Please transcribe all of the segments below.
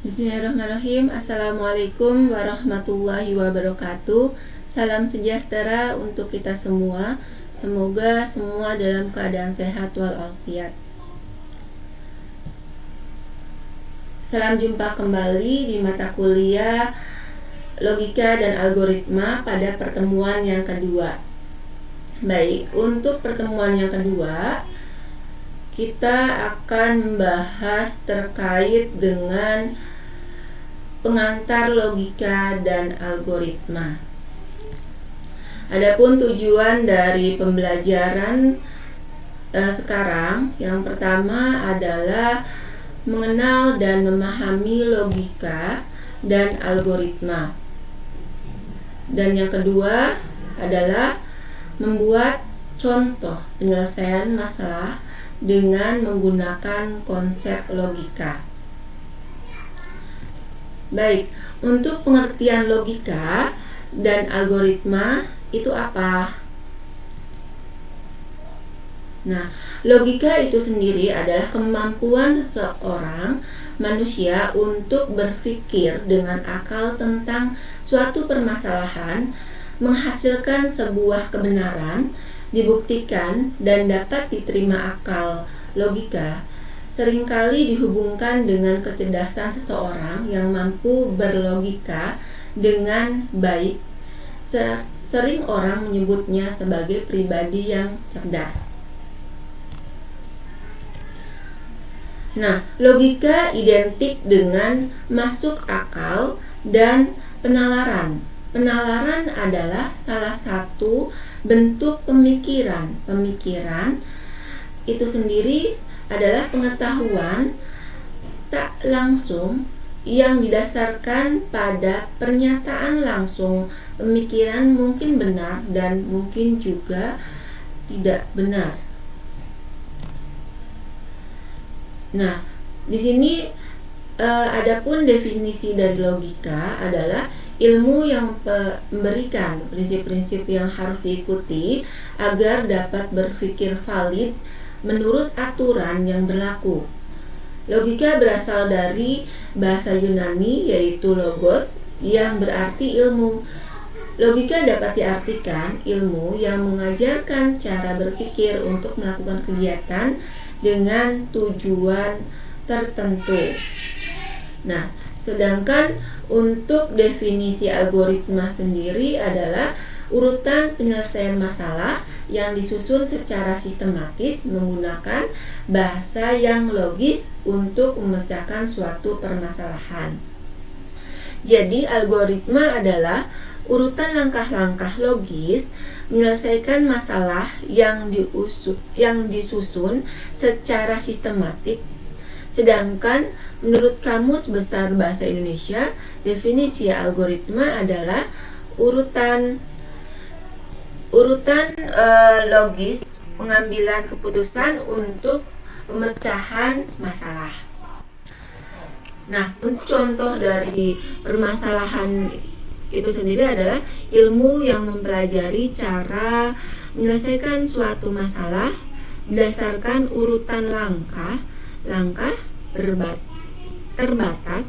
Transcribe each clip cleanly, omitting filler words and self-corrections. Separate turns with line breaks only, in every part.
Bismillahirrahmanirrahim. Assalamualaikum warahmatullahi wabarakatuh. Salam sejahtera untuk kita semua. Semoga semua dalam keadaan sehat walafiat. Salam jumpa kembali di mata kuliah Logika dan Algoritma pada pertemuan yang kedua. Baik, untuk pertemuan yang kedua kita akan membahas terkait dengan pengantar logika dan algoritma. Adapun tujuan dari pembelajaran sekarang, yang pertama adalah mengenal dan memahami logika dan algoritma. Dan yang kedua adalah membuat contoh penyelesaian masalah dengan menggunakan konsep logika. Baik, untuk pengertian logika dan algoritma itu apa? Nah, logika itu sendiri adalah kemampuan seseorang manusia untuk berpikir dengan akal tentang suatu permasalahan, menghasilkan sebuah kebenaran, dibuktikan dan dapat diterima akal. Logika seringkali dihubungkan dengan kecerdasan seseorang yang mampu berlogika dengan baik. Sering orang menyebutnya sebagai pribadi yang cerdas. Nah, logika identik dengan masuk akal dan penalaran. Penalaran adalah salah satu bentuk pemikiran. Pemikiran itu sendiri adalah pengetahuan tak langsung yang didasarkan pada pernyataan langsung. Pemikiran mungkin benar dan mungkin juga tidak benar. Nah, di sini adapun definisi dari logika adalah ilmu yang memberikan prinsip-prinsip yang harus diikuti agar dapat berpikir valid menurut aturan yang berlaku. Logika berasal dari bahasa Yunani yaitu logos yang berarti ilmu. Logika dapat diartikan ilmu yang mengajarkan cara berpikir untuk melakukan kegiatan dengan tujuan tertentu. Nah, sedangkan untuk definisi algoritma sendiri adalah urutan penyelesaian masalah yang disusun secara sistematis menggunakan bahasa yang logis untuk memecahkan suatu permasalahan. Jadi, algoritma adalah urutan langkah-langkah logis menyelesaikan masalah yang disusun secara sistematis. Sedangkan menurut Kamus Besar Bahasa Indonesia, definisi algoritma adalah urutan logis pengambilan keputusan untuk pemecahan masalah. Nah, untuk contoh dari permasalahan itu sendiri adalah ilmu yang mempelajari cara menyelesaikan suatu masalah berdasarkan urutan langkah terbatas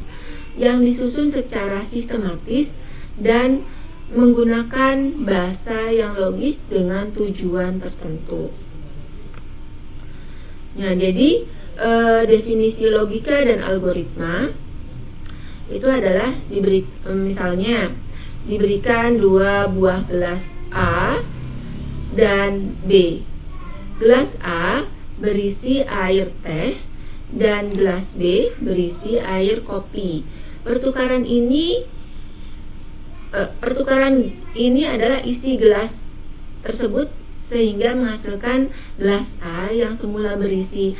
yang disusun secara sistematis dan menggunakan bahasa yang logis dengan tujuan tertentu. Nah, jadi definisi logika dan algoritma itu adalah diberikan dua buah gelas A dan B. Gelas A berisi air teh dan gelas B berisi air kopi. Pertukaran ini adalah isi gelas tersebut sehingga menghasilkan gelas A yang semula berisi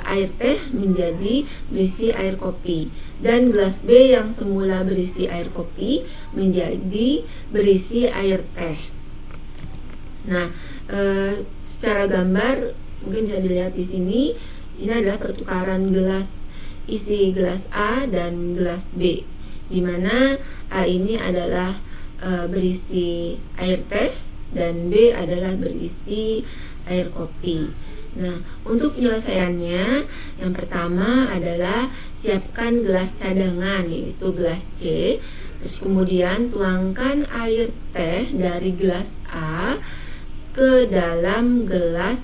air teh menjadi berisi air kopi, dan gelas B yang semula berisi air kopi menjadi berisi air teh. Nah, secara gambar mungkin bisa dilihat di sini. Ini adalah pertukaran isi gelas A dan gelas B, di mana A ini adalah berisi air teh dan B adalah berisi air kopi. Nah, untuk penyelesaiannya, yang pertama adalah siapkan gelas cadangan, yaitu gelas C. Terus kemudian tuangkan air teh dari gelas A ke dalam gelas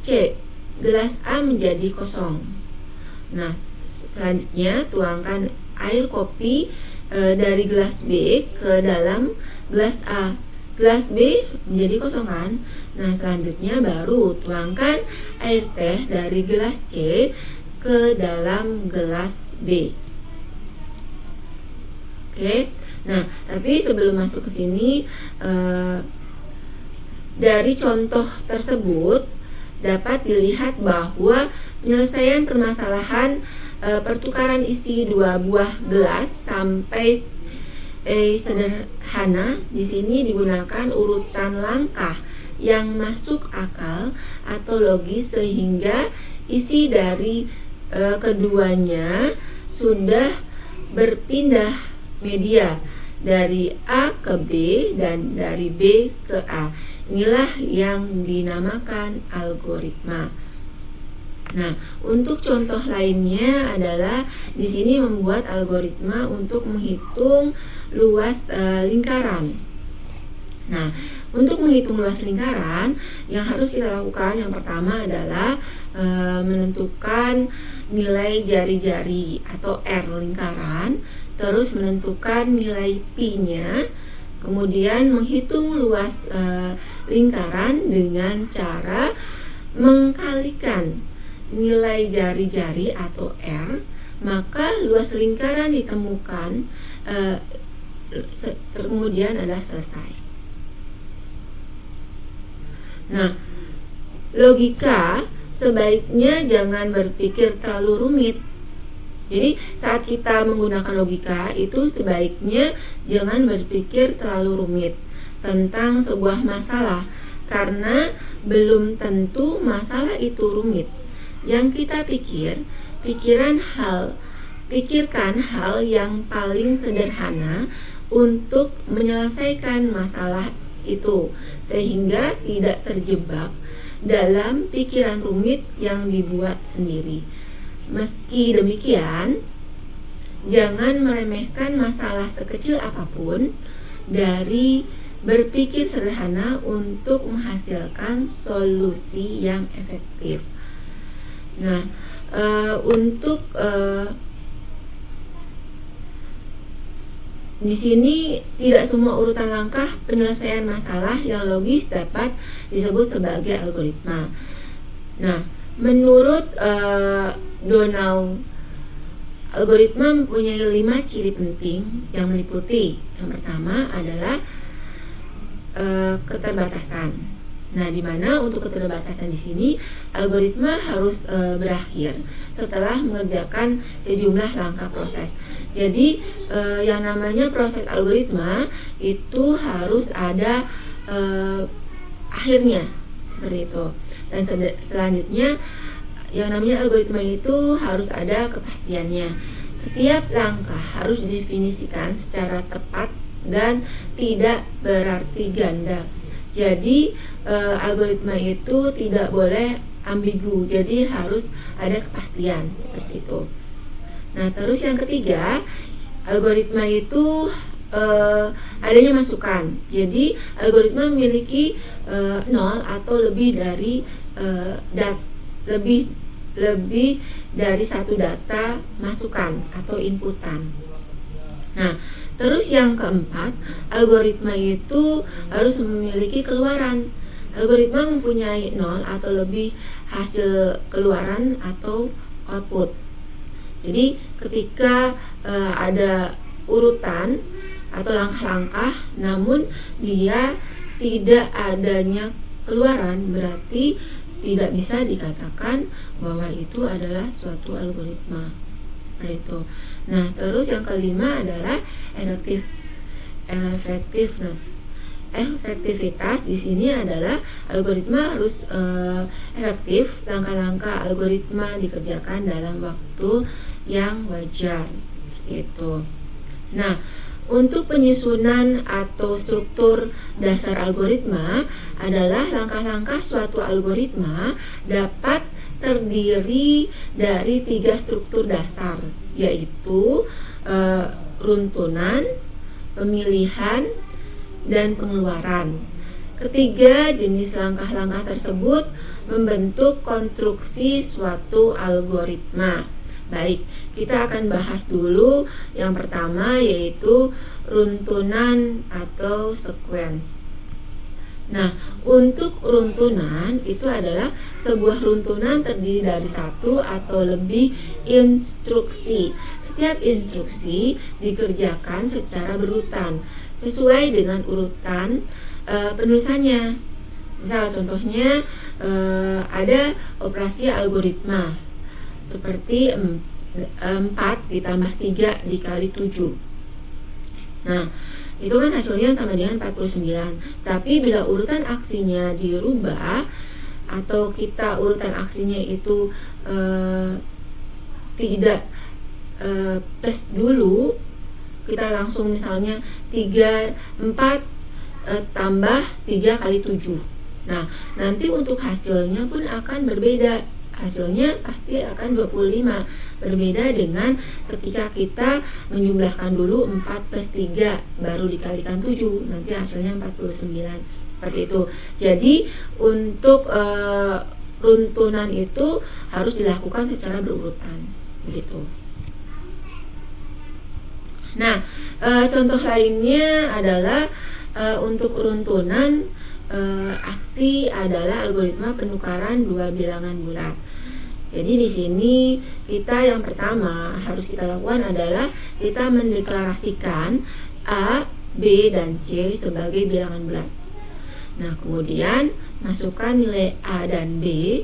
C. Gelas A menjadi kosong. Nah, selanjutnya tuangkan air kopi dari gelas B ke dalam gelas A. Gelas B menjadi kosong kan? Nah, selanjutnya baru tuangkan air teh dari gelas C ke dalam gelas B. Oke. Nah, tapi sebelum masuk ke sini, dari contoh tersebut dapat dilihat bahwa penyelesaian permasalahan pertukaran isi dua buah gelas sampai sederhana di sini digunakan urutan langkah yang masuk akal atau logis sehingga isi dari keduanya sudah berpindah media dari A ke B dan dari B ke A. Inilah yang dinamakan algoritma. Nah, untuk contoh lainnya adalah di sini membuat algoritma untuk menghitung luas lingkaran. Nah, untuk menghitung luas lingkaran, yang harus kita lakukan yang pertama adalah menentukan nilai jari-jari atau R lingkaran, terus menentukan nilai Pi-nya, kemudian menghitung luas lingkaran dengan cara mengkalikan nilai jari-jari atau R, maka luas lingkaran ditemukan, kemudian adalah selesai. Nah, logika sebaiknya jangan berpikir terlalu rumit. Jadi saat kita menggunakan logika itu sebaiknya jangan berpikir terlalu rumit tentang sebuah masalah, karena belum tentu masalah itu rumit. Yang kita pikirkan hal yang paling sederhana untuk menyelesaikan masalah itu, sehingga tidak terjebak dalam pikiran rumit yang dibuat sendiri. Meski demikian, jangan meremehkan masalah sekecil apapun dari berpikir sederhana untuk menghasilkan solusi yang efektif. Nah, untuk di sini tidak semua urutan langkah penyelesaian masalah yang logis dapat disebut sebagai algoritma. Nah, menurut Donald, algoritma mempunyai 5 ciri penting yang meliputi. Yang pertama adalah keterbatasan. Nah, di mana untuk keterbatasan di sini algoritma harus berakhir setelah mengerjakan sejumlah langkah proses. Jadi yang namanya proses algoritma itu harus ada akhirnya, seperti itu. Dan selanjutnya yang namanya algoritma itu harus ada kepastiannya. Setiap langkah harus didefinisikan secara tepat dan tidak berarti ganda. Jadi algoritma itu tidak boleh ambigu, jadi harus ada kepastian, seperti itu. Nah, terus yang ketiga, algoritma itu adanya masukan. Jadi algoritma memiliki 0 atau lebih dari lebih dari satu data masukan atau inputan. Nah, terus yang keempat, algoritma itu harus memiliki keluaran. Algoritma mempunyai 0 atau lebih hasil keluaran atau output. Jadi ketika ada urutan atau langkah-langkah namun dia tidak adanya keluaran, berarti tidak bisa dikatakan bahwa itu adalah suatu algoritma. Itu. Nah, terus yang kelima adalah efektivitas. Di sini adalah algoritma harus efektif. Langkah-langkah algoritma dikerjakan dalam waktu yang wajar, seperti itu. Nah, Untuk penyusunan atau struktur dasar algoritma adalah langkah-langkah suatu algoritma dapat terdiri dari 3 struktur dasar, yaitu runtunan, pemilihan, dan pengeluaran. Ketiga jenis langkah-langkah tersebut membentuk konstruksi suatu algoritma. Baik, kita akan bahas dulu yang pertama, yaitu runtunan atau sequence. Nah, untuk runtunan itu adalah sebuah runtunan terdiri dari 1 atau lebih instruksi. Setiap instruksi dikerjakan secara berurutan sesuai dengan urutan penulisannya. Misal contohnya ada operasi algoritma seperti 4 ditambah 3 dikali 7. Nah, itu kan hasilnya sama dengan 49. Tapi bila urutan aksinya dirubah atau kita urutan aksinya itu tidak plus dulu, kita langsung misalnya 4 tambah 3 kali 7. Nah, nanti untuk hasilnya pun akan berbeda. Hasilnya pasti akan 25. Berbeda dengan ketika kita menjumlahkan dulu 4 plus 3 baru dikalikan 7, nanti hasilnya 49. Seperti itu. Jadi untuk runtunan itu harus dilakukan secara berurutan, begitu. Nah, contoh lainnya adalah untuk runtunan aksi adalah algoritma penukaran 2 bilangan bulat. Jadi di sini kita yang pertama harus kita lakukan adalah kita mendeklarasikan A, B, dan C sebagai bilangan bulat. Nah, kemudian masukkan nilai A dan B.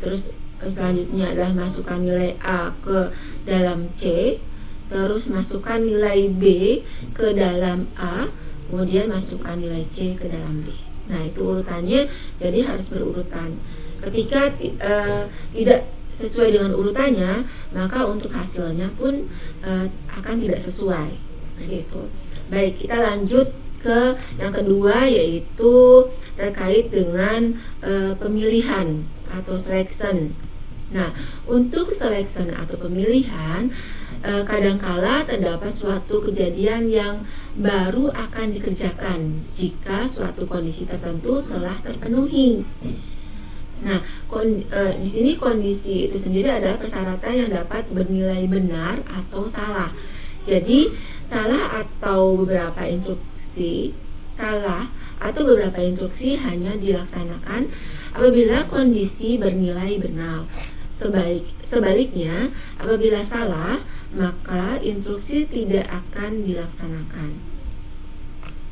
Terus selanjutnya adalah masukkan nilai A ke dalam C. Terus masukkan nilai B ke dalam A. Kemudian masukkan nilai C ke dalam B. Nah, itu urutannya, jadi harus berurutan. Ketika tidak sesuai dengan urutannya, maka untuk hasilnya pun akan tidak sesuai. Seperti itu. Baik, kita lanjut ke yang kedua, yaitu terkait dengan pemilihan atau selection. Nah, untuk selection atau pemilihan, kadangkala terdapat suatu kejadian yang baru akan dikerjakan jika suatu kondisi tertentu telah terpenuhi. Nah, di sini kondisi itu sendiri adalah persyaratan yang dapat bernilai benar atau salah. Jadi, salah atau beberapa instruksi hanya dilaksanakan apabila kondisi bernilai benar. Sebaliknya, apabila salah, maka instruksi tidak akan dilaksanakan.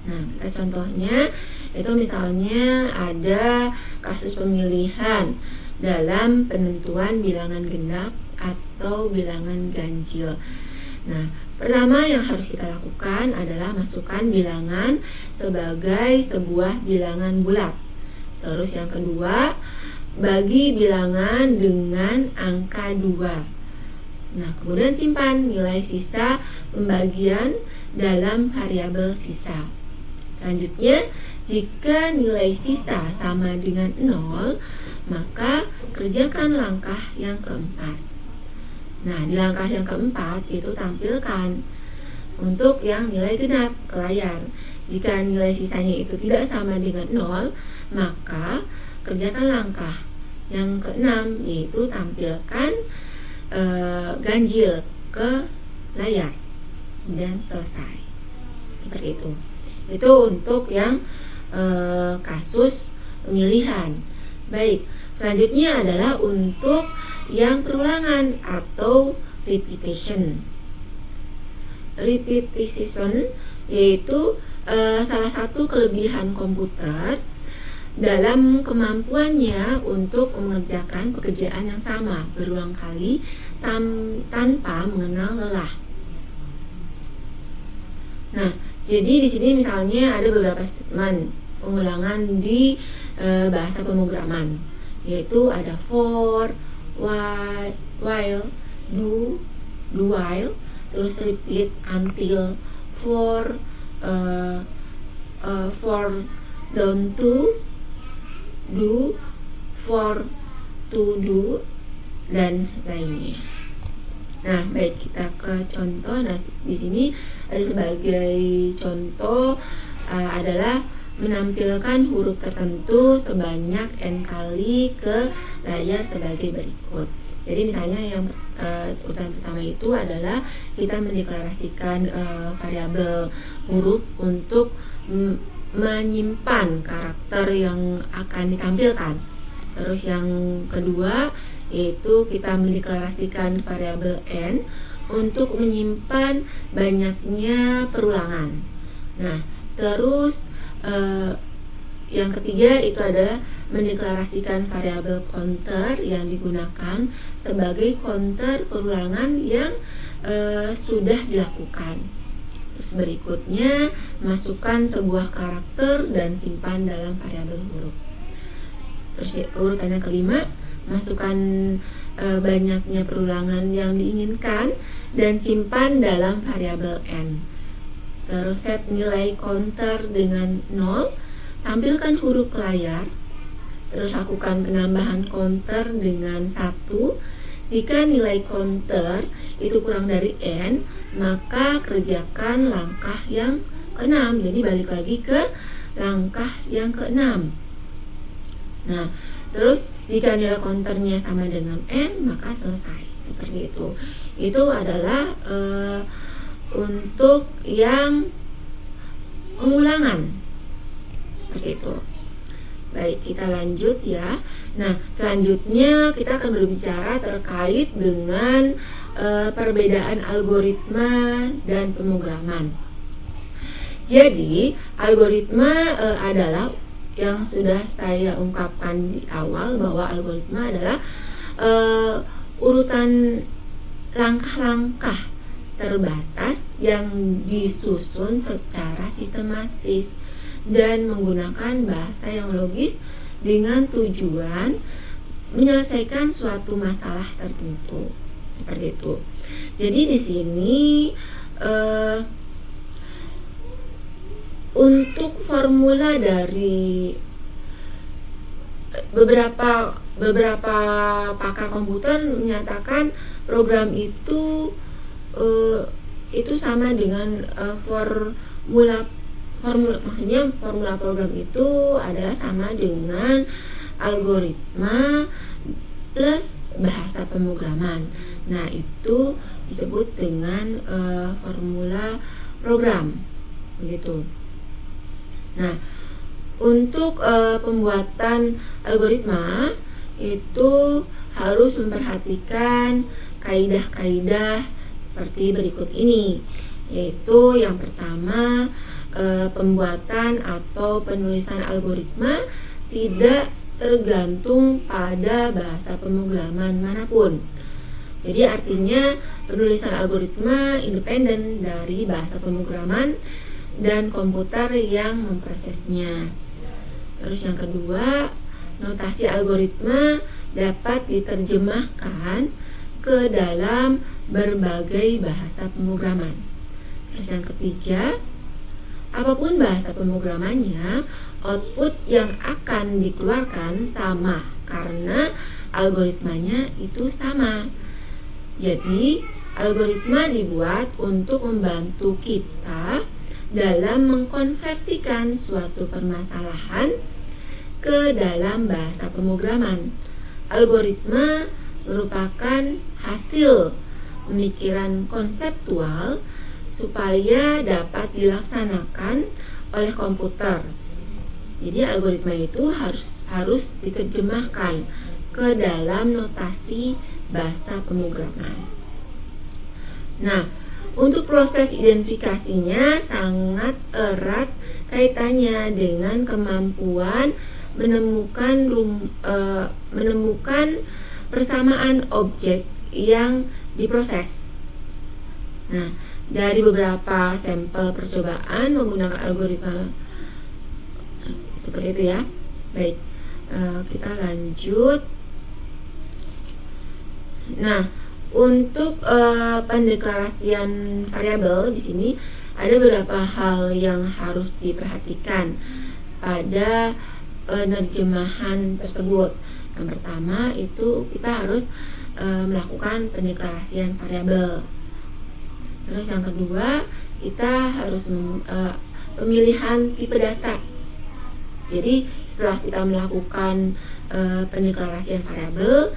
Nah, kita contohnya itu misalnya ada kasus pemilihan dalam penentuan bilangan genap atau bilangan ganjil. Nah, pertama yang harus kita lakukan adalah masukkan bilangan sebagai sebuah bilangan bulat. Terus yang kedua, bagi bilangan dengan angka 2. Nah, kemudian simpan nilai sisa pembagian dalam variabel sisa. Selanjutnya, jika nilai sisa sama dengan 0, maka kerjakan langkah yang keempat. Nah, di langkah yang keempat itu tampilkan untuk yang nilai genap ke layar. Jika nilai sisanya itu tidak sama dengan 0, maka kerjakan langkah yang keenam, yaitu tampilkan ganjil ke layar dan selesai. Seperti itu. Itu untuk yang kasus pemilihan. Baik, selanjutnya adalah untuk yang perulangan atau repetition. Repetition yaitu salah satu kelebihan komputer dalam kemampuannya untuk mengerjakan pekerjaan yang sama berulang kali tanpa mengenal lelah. Nah, jadi di sini misalnya ada beberapa statement pengulangan di bahasa pemrograman, yaitu ada for, while, do while, terus repeat, until, for, don't to, do, for, to do, dan lainnya. Nah, baik, kita ke contoh. Nah, di sini ada sebagai contoh adalah menampilkan huruf tertentu sebanyak n kali ke layar sebagai berikut. Jadi misalnya yang urutan pertama itu adalah kita mendeklarasikan variabel huruf untuk menyimpan karakter yang akan ditampilkan. Terus yang kedua yaitu kita mendeklarasikan variabel n untuk menyimpan banyaknya perulangan. Nah, terus yang ketiga itu adalah mendeklarasikan variabel counter yang digunakan sebagai counter perulangan yang sudah dilakukan. Terus berikutnya, masukkan sebuah karakter dan simpan dalam variabel huruf. Terus urutan yang kelima, masukkan banyaknya perulangan yang diinginkan dan simpan dalam variabel n. Terus set nilai counter dengan 0, tampilkan huruf ke layar. Terus lakukan penambahan counter dengan 1. Jika nilai counter itu kurang dari n, maka kerjakan langkah yang ke-6. Jadi balik lagi ke langkah yang ke-6. Nah, terus jika nilai counternya sama dengan n, maka selesai. Seperti itu. Itu adalah untuk yang pengulangan. Seperti itu. Baik, kita lanjut ya. Nah, selanjutnya kita akan berbicara terkait dengan perbedaan algoritma dan pemrograman. Jadi, algoritma adalah yang sudah saya ungkapkan di awal, bahwa algoritma adalah urutan langkah-langkah terbatas yang disusun secara sistematis dan menggunakan bahasa yang logis dengan tujuan menyelesaikan suatu masalah tertentu. Seperti itu. Jadi di sini untuk formula dari beberapa pakar komputer menyatakan program itu sama dengan maksudnya formula program itu adalah sama dengan algoritma plus bahasa pemrograman. Nah, itu disebut dengan formula program, begitu. Nah, untuk pembuatan algoritma itu harus memperhatikan kaidah-kaidah seperti berikut ini, yaitu yang pertama, pembuatan atau penulisan algoritma tidak tergantung pada bahasa pemrograman manapun. Jadi artinya penulisan algoritma independen dari bahasa pemrograman dan komputer yang memprosesnya. Terus yang kedua, notasi algoritma dapat diterjemahkan ke dalam berbagai bahasa pemrograman. Terus yang ketiga, apapun bahasa pemrogramannya, output yang akan dikeluarkan sama karena algoritmanya itu sama. Jadi, algoritma dibuat untuk membantu kita dalam mengkonversikan suatu permasalahan ke dalam bahasa pemrograman. Algoritma merupakan hasil pemikiran konseptual supaya dapat dilaksanakan oleh komputer. Jadi algoritma itu harus diterjemahkan ke dalam notasi bahasa pemrograman. Nah, untuk proses identifikasinya sangat erat kaitannya dengan kemampuan menemukan persamaan objek yang diproses. Nah, dari beberapa sampel percobaan menggunakan algoritma seperti itu ya. Baik, kita lanjut. Nah, Untuk pendeklarasian variabel di sini ada beberapa hal yang harus diperhatikan pada penerjemahan tersebut. Yang pertama itu kita harus melakukan pendeklarasian variabel. Terus yang kedua kita harus pemilihan tipe data. Jadi setelah kita melakukan pendeklarasian variabel,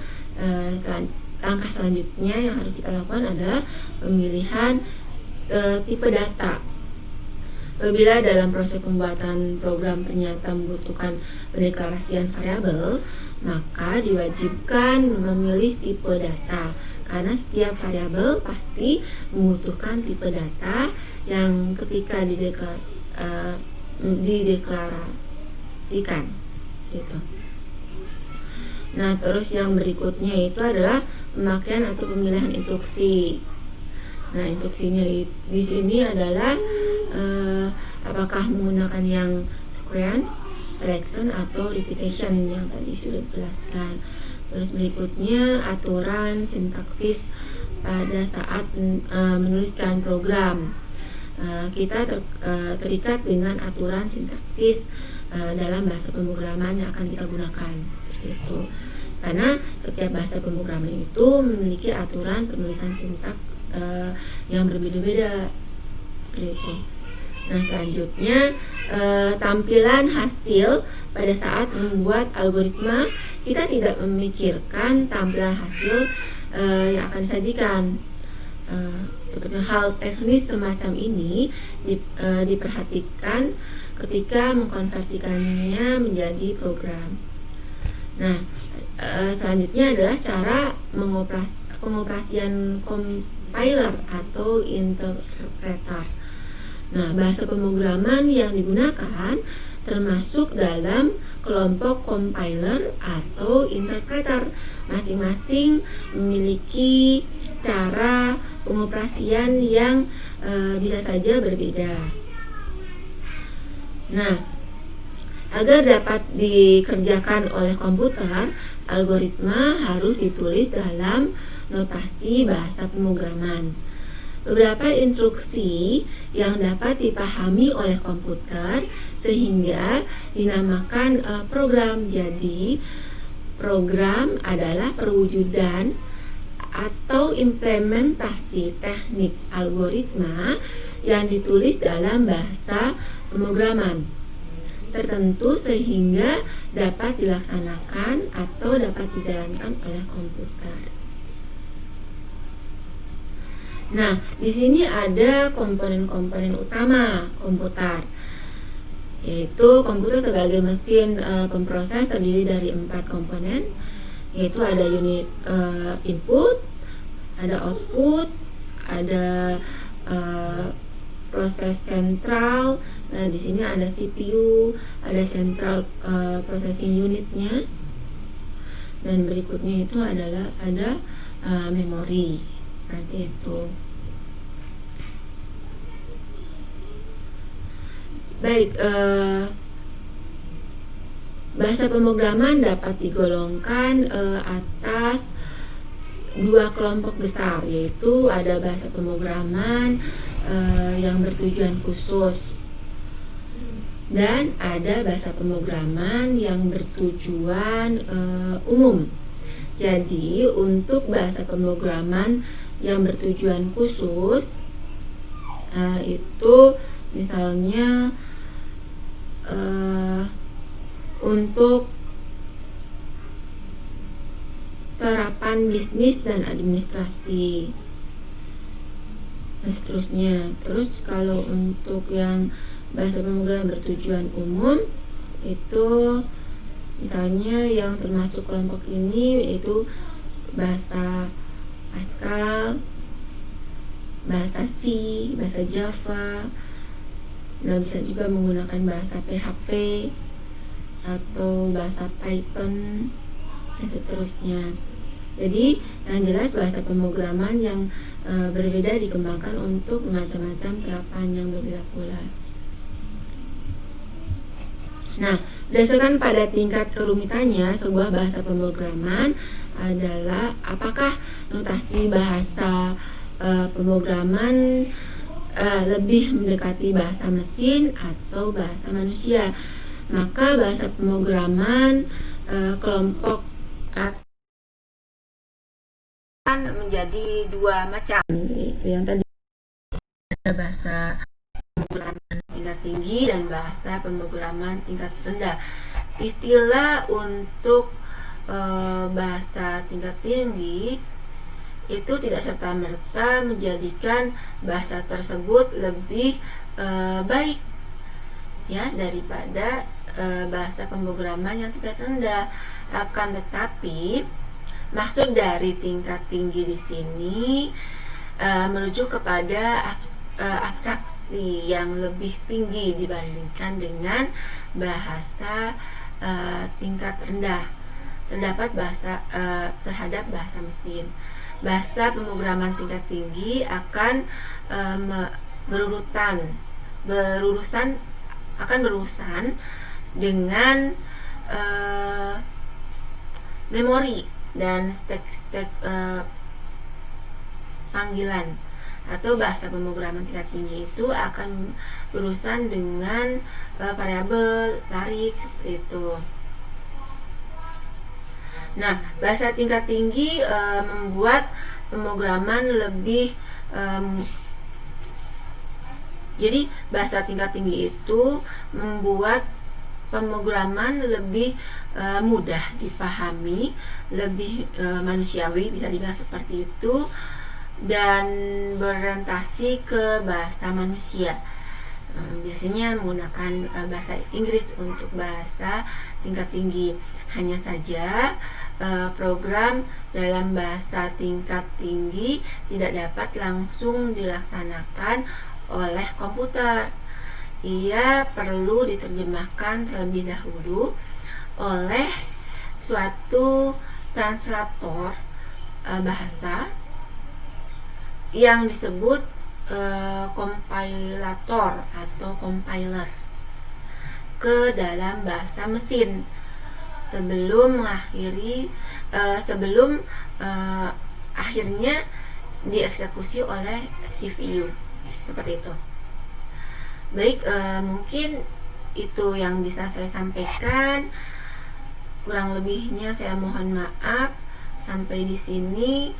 langkah selanjutnya yang harus kita lakukan adalah pemilihan tipe data. Apabila dalam proses pembuatan program ternyata membutuhkan pendeklarasian variabel, maka diwajibkan memilih tipe data, karena setiap variabel pasti membutuhkan tipe data yang ketika dideklarasikan gitu. Nah, terus yang berikutnya itu adalah pemakaian atau pemilihan instruksi. Nah, instruksinya di sini adalah apakah menggunakan yang sequence, selection, atau repetition yang tadi sudah dijelaskan. Terus berikutnya aturan sintaksis pada saat menuliskan program. Kita terikat dengan aturan sintaksis dalam bahasa pemrograman yang akan kita gunakan, seperti itu. Karena setiap bahasa pemrograman itu memiliki aturan penulisan sintaks yang berbeda-beda, seperti itu. Nah, selanjutnya tampilan hasil pada saat membuat algoritma, kita tidak memikirkan tampilan hasil yang akan disajikan. Seperti hal teknis semacam ini diperhatikan ketika mengkonversikannya menjadi program. Nah, selanjutnya adalah cara pengoperasian compiler atau interpreter. Nah, bahasa pemrograman yang digunakan termasuk dalam kelompok compiler atau interpreter. Masing-masing memiliki cara pengoperasian yang bisa saja berbeda. Nah, agar dapat dikerjakan oleh komputer, algoritma harus ditulis dalam notasi bahasa pemrograman. Beberapa instruksi yang dapat dipahami oleh komputer sehingga dinamakan program. Jadi, program adalah perwujudan atau implementasi teknik algoritma yang ditulis dalam bahasa pemrograman tertentu sehingga dapat dilaksanakan atau dapat dijalankan oleh komputer. Nah, di sini ada komponen-komponen utama komputer, yaitu komputer sebagai mesin pemproses terdiri dari 4 komponen, yaitu ada unit input, ada output, ada proses sentral. Nah, di sini ada CPU, ada central processing unitnya, dan berikutnya itu adalah ada memori, seperti itu. Baik, bahasa pemrograman dapat digolongkan atas 2 kelompok besar, yaitu ada bahasa pemrograman yang bertujuan khusus dan ada bahasa pemrograman yang bertujuan umum. Jadi, untuk bahasa pemrograman yang bertujuan khusus itu misalnya untuk terapan bisnis dan administrasi dan seterusnya. Terus kalau untuk yang bahasa pemrograman bertujuan umum itu misalnya yang termasuk kelompok ini yaitu bahasa Pascal, bahasa C, bahasa Java. Nah, bisa juga menggunakan bahasa PHP atau bahasa Python dan seterusnya. Jadi yang jelas bahasa pemrograman yang berbeda dikembangkan untuk macam-macam terapan yang berbeda pula. Nah, berdasarkan pada tingkat kerumitannya sebuah bahasa pemrograman adalah apakah notasi bahasa pemrograman lebih mendekati bahasa mesin atau bahasa manusia. Maka bahasa pemrograman kelompok akan menjadi dua macam. Itu yang tadi, ada bahasa pemrograman tingkat tinggi dan bahasa pemrograman tingkat rendah. Istilah untuk bahasa tingkat tinggi itu tidak serta-merta menjadikan bahasa tersebut lebih baik ya daripada bahasa pemrograman yang tingkat rendah. Akan tetapi maksud dari tingkat tinggi di sini merujuk kepada abstraksi yang lebih tinggi dibandingkan dengan bahasa tingkat rendah terdapat terhadap bahasa mesin. Bahasa pemrograman tingkat tinggi akan berurusan dengan memori dan stek panggilan. Atau bahasa pemrograman tingkat tinggi itu akan berurusan dengan variabel tarik seperti itu. Nah, bahasa tingkat tinggi membuat pemrograman lebih jadi bahasa tingkat tinggi itu membuat pemrograman lebih mudah dipahami, lebih manusiawi, bisa dibilang seperti itu, dan berorientasi ke bahasa manusia. Biasanya menggunakan bahasa Inggris untuk bahasa tingkat tinggi. Hanya saja program dalam bahasa tingkat tinggi tidak dapat langsung dilaksanakan oleh komputer. Ia perlu diterjemahkan terlebih dahulu oleh suatu translator bahasa yang disebut kompilator atau compiler ke dalam bahasa mesin sebelum akhirnya dieksekusi oleh CPU seperti itu. Baik, mungkin itu yang bisa saya sampaikan. Kurang lebihnya saya mohon maaf. Sampai di sini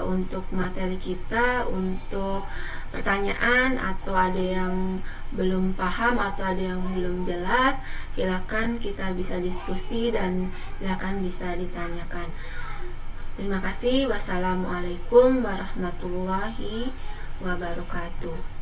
untuk materi kita. Untuk pertanyaan atau ada yang belum paham atau ada yang belum jelas, silakan kita bisa diskusi dan silakan bisa ditanyakan. Terima kasih. Wassalamualaikum warahmatullahi wabarakatuh.